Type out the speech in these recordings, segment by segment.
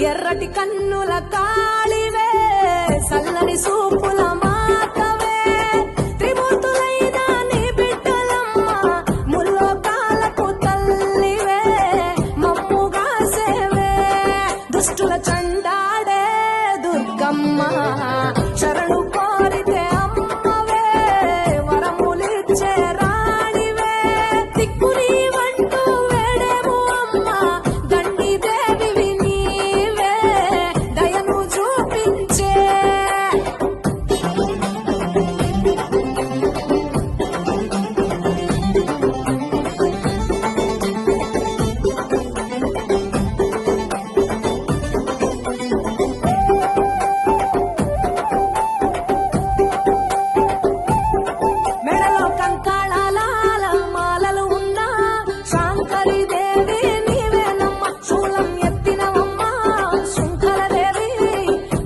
ఎర్రటి కన్నుల కాళివే సల్లని సూపుల మాతవే త్రిమూర్తులైన నీ బిడ్డలమ్మ ముల్లోకాలకు తల్లివే మమ్ముగా సేవే దుష్టుల చండాడే దుర్గమ్మ శరణు కోరితే అమ్మవే వరములిచ్చే రాణివే దిక్కుని వంటూ వేడేము అమ్మ దండి దేవివి నీవే దయను చూపించే మెడలో కంకాళాల మాలలు ఉన్నా శాంకరి దేవి నీవేనమ్మ శూలం ఎత్తినవమ్మ శృంఖల దేవి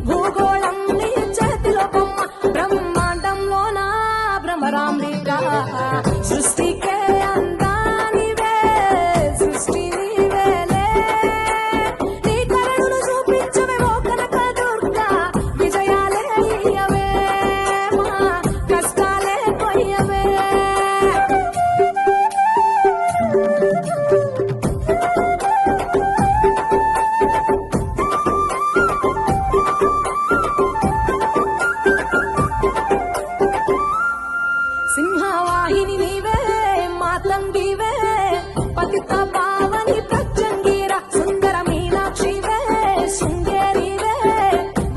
భూగోళం నీ చేతిలో బొమ్మ బ్రహ్మాండంలోన భ్రమరాంబిక సృష్టికే అందానివే సృష్టి నీవేలే నీ కరుణను చూపించవే ఓ కనక దుర్గా విజయాలే ఇయ్యవే మా కష్టాలే కొయ్యవే సింహవాహిని నీవే మాతంగివే పతిత